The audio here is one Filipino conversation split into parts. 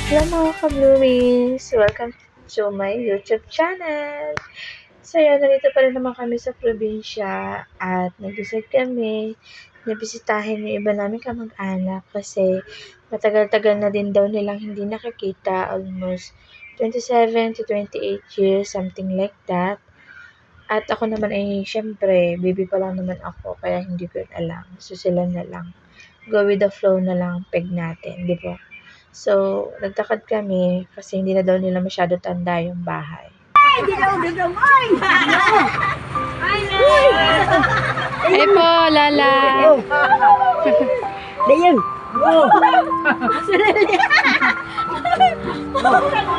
Hello mga ka-bloomies! Welcome to my YouTube channel! So yun, nandito pa rin naman kami sa probinsya at nag-decide kami na bisitahin yung iba namin kamag-anak kasi matagal-tagal na din daw nilang hindi nakikita, almost 27 to 28 years, something like that. At ako naman ay syempre, baby pa lang naman ako kaya hindi ko yun alam. So sila na lang. Go with the flow na lang peg natin, di ba? So, nagtakad kami kasi hindi na daw nila masyado tanda yung bahay. Ay po, Lala. Dayan.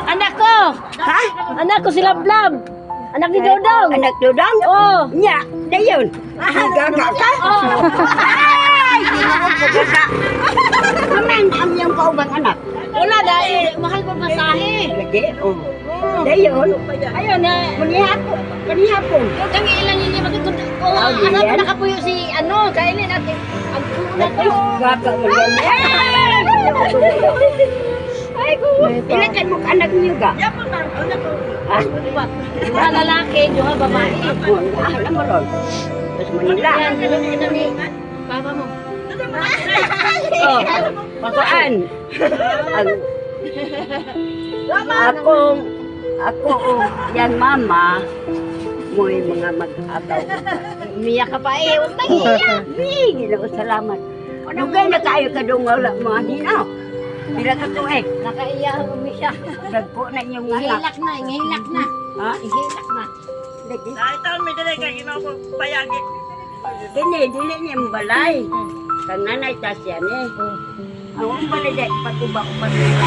Anak ko! Ha? Anak ko si Lablab. Anak ni Dodong. Anak Dodong? Oo. Nya, dayan. Gagak ka? Oo. Ay! Gagak. Naman, ang iyong kaubang anak. Wala dahil, mahal pa masahe. Lagi? Oo. Dayan. Ayun na. Manihapon. Yung kang ilan yun yung magkikita. Oo, anak mo nakapuyo si kainin natin. Ang puna ko. Gagak mo yan. Ay, ilan kan mo anak niyo ga? Yapon na, anak ko. Ah, diba lalaki, diba babae? Alam mo ron. Tapos Manila. Yan, ni papa mo. Oh, pakaan. Ako, yan mama, mo'y mga mag-abaw. Umiyak ka pa eh, huwag nang iiyak. Ginoo, salamat. Dugay na kayo ka doon wala mga ninaw. Bila ka to eh. Nakaiyak ang umiyak. Dagpo na inyong anak. Ihilak na. Ha? Ihilak na. Dahil taon may dalay kayo, ginoo ko payagi. Dili niya yung balay. Kang nanay tasya ni. Ang balay dahil patuba ko patuba.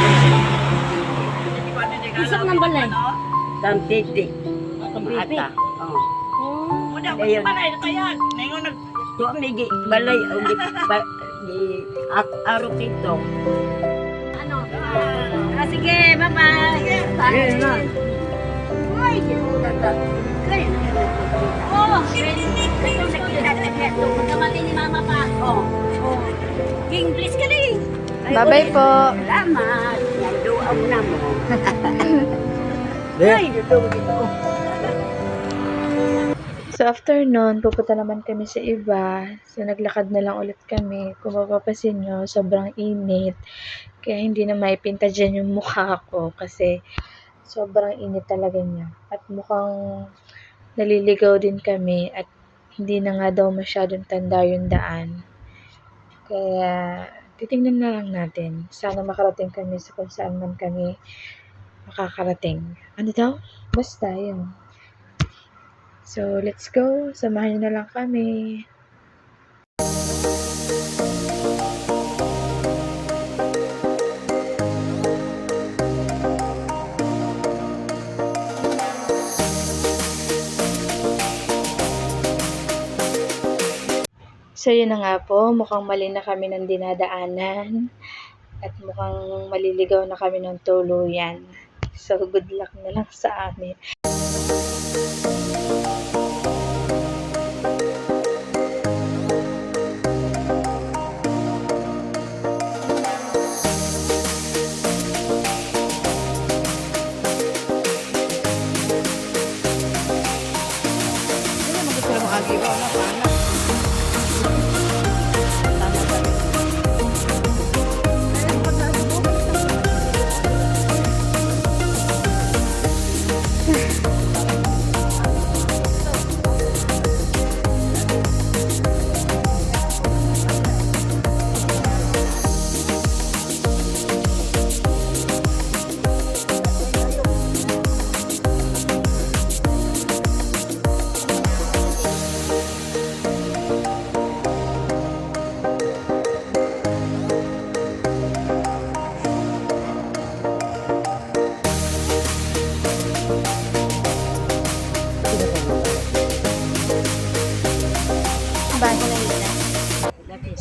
Isok ng balay. Kang pipi. Kang pipi? Oo. Muna, kung balay na kaya. Ngayon nag... So, may balay. Araw dito. Sige, bye-bye. Sige na. Uy, oh, magkamali ni mama pa. Oh. King, please ka rin. Bye-bye po. Salamat. Nanduaw na mo. Ay, dito. So, after nun, pupunta naman kami sa iba. So, naglakad na lang ulit kami. Kung mapapasin nyo, sobrang init. Kaya hindi na maipinta dyan yung mukha ko kasi sobrang init talaga niya. At mukhang naliligaw din kami at hindi na nga daw masyadong tanda yung daan. Kaya titingnan na lang natin. Sana makarating kami sa kung saan man kami makakarating. Ano daw? Basta yun. So, let's go. Samahan niyo na lang kami. So, yun na nga po. Mukhang mali na kami ng dinadaanan. At mukhang maliligaw na kami ng tuluyan. So, good luck na lang sa amin.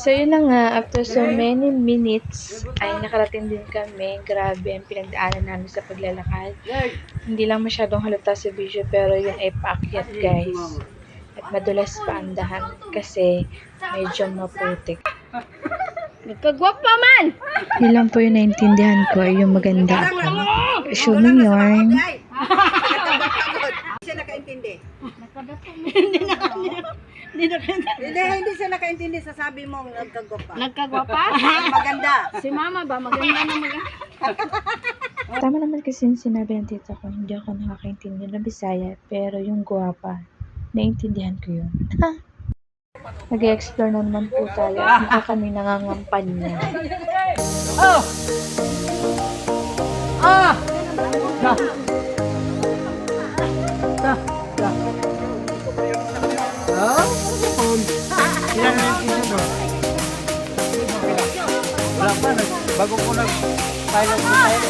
So, yun na nga, after so many minutes, ay nakarating din kami. Grabe ang pinagdaanan namin sa paglalakad. Hindi lang masyadong halata sa video, pero yun ay paakyat, guys. At madulas pa ang dahan kasi medyo maputik. Nagkagwapa man. Yun lang po yung naintindihan ko ay yung maganda ako. Show me yarn. Siya nakaintindi. Hindi na kanya. Hindi siya nakaintindi sa sabi mo nagkagwapa. Nagkagwapa? Maganda. Si mama ba? Maganda na maganda. Tama naman kasi yung sinabi ng tita ko, hindi ako nakakaintindi ng Bisaya, pero yung guwapa, naintindihan ko yun. Nag-explore na naman po tayo at mukha kami nangangampanya. Oh! Ah! Da. Da. Da. Ah? Ilan na yung isa doon? Wala pa, bago ko nag-pilot ko tayo.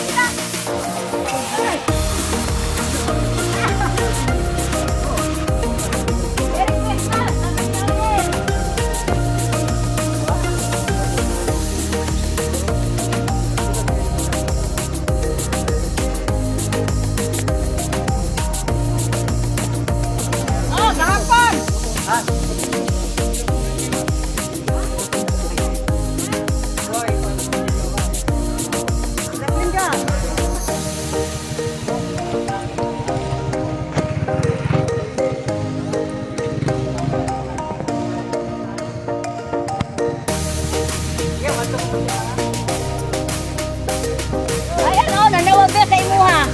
Ay, ano? Nanawag ka sa imuha.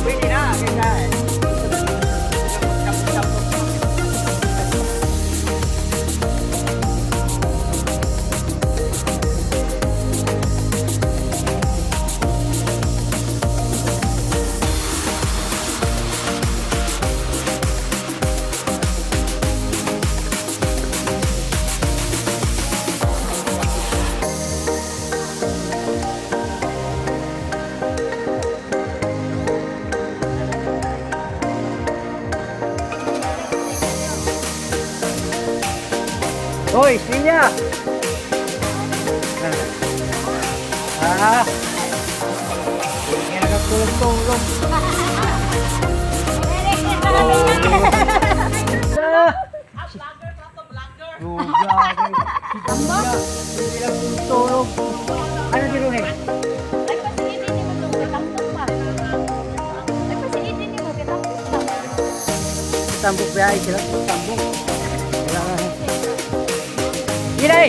Pwede na, ganyan. Hoy, Sinya! Ah! Hindi na nagtulong-tulong. Ah! Oh, grabe. Hindi na tulong. Ano dito eh? Ay, pasiitin niyo mo itong katambok pa. Ay, pasiitin niyo mo katambok pa. Tambok ba ay sila? Tambok. Wala na. Gilay!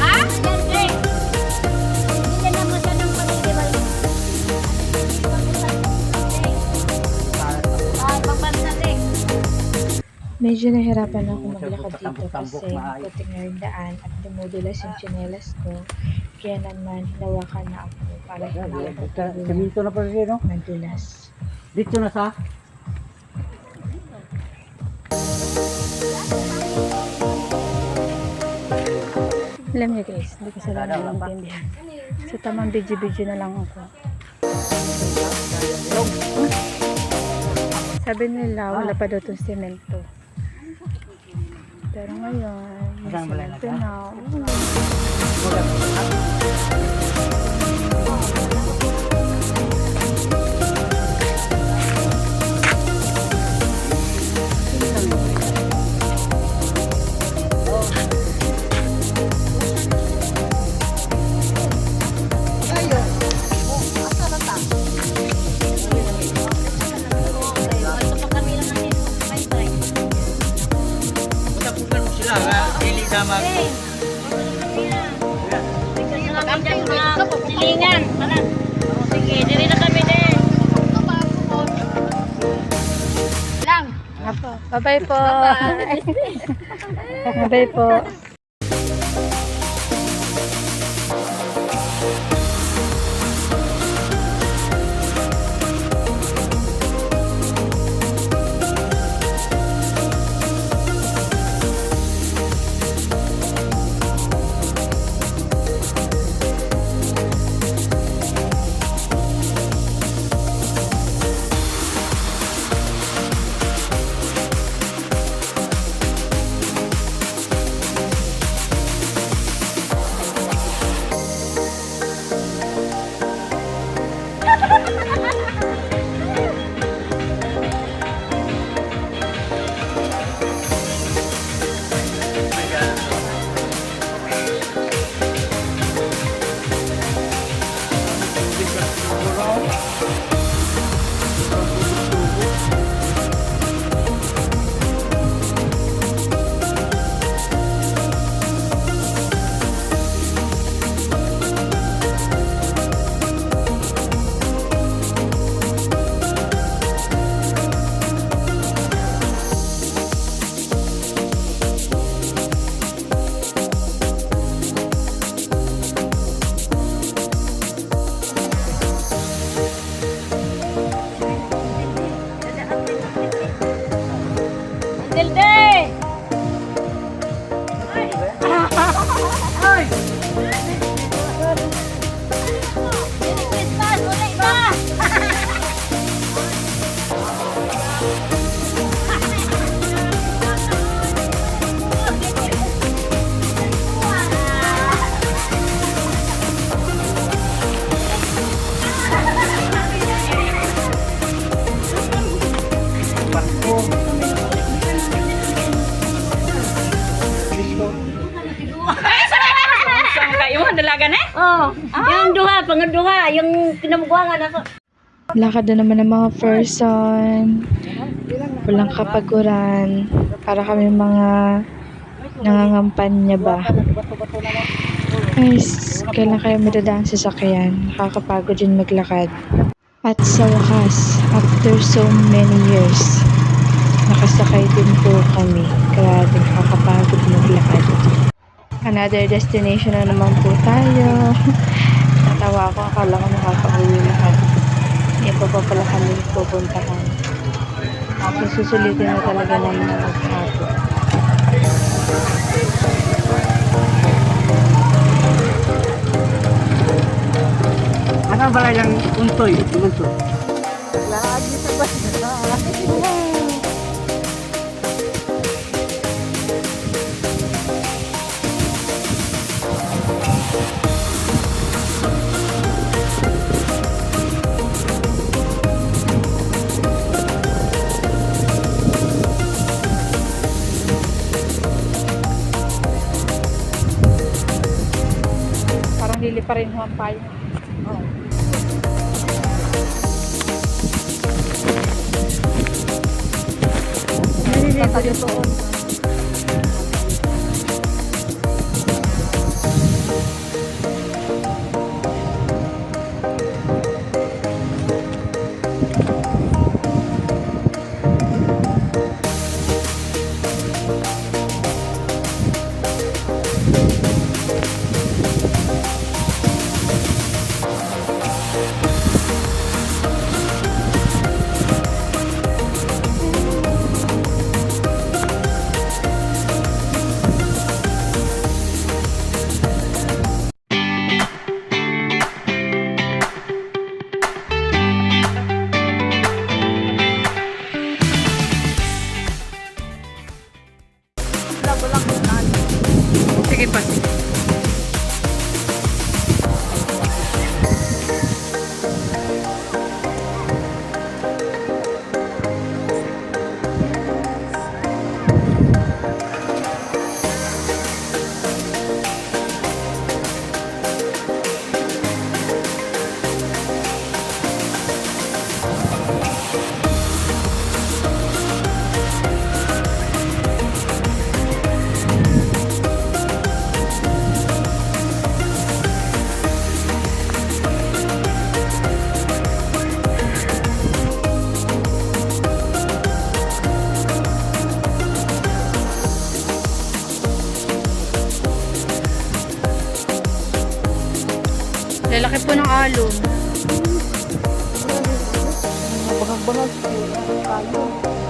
Ha? Yan, hindi na masyadong pagkikibay. Pagbansating. Medyo nahirapan ako maglakad dito kasi puting na yung daan at dumudulas yung tsinelas ko. Kaya naman, hinawakan na ako para hindi ako Kaminto na pa rin, no? madulas. Dito na sa? Alam niyo guys, hindi ko sila naiintindihan. Sa tamang video na lang ako. Sabi nila, wala pa daw itong semento. Pero ngayon, may semento na. Silingan. Sige, diri na kami din. Lang. Bye-bye po. Bye-bye po. dalaga na? Oo. Yung duha, pangaduha, yung pinamugwangan na. Lakad na naman ng mga person. Walang kapaguran. Para kami mga nangangampanya ba. Guys, kailan kayo madadaan sa sasakyan? Nakakapagod din maglakad. At sa wakas, after so many years, nakasakay din po kami. Grabe, nakakapagod maglakad. Another destination na naman po tayo. Natawa ako, akala ko nakakauwi na kami. Hindi pa pala kami pupuntahan. So, susulitin na talaga namin ang maghapon. Ano ba yung untoy? Untoy. Parang lili pa rin ho ang payo. Sige pa. Lalaki po ng alon. Bangang-bangang.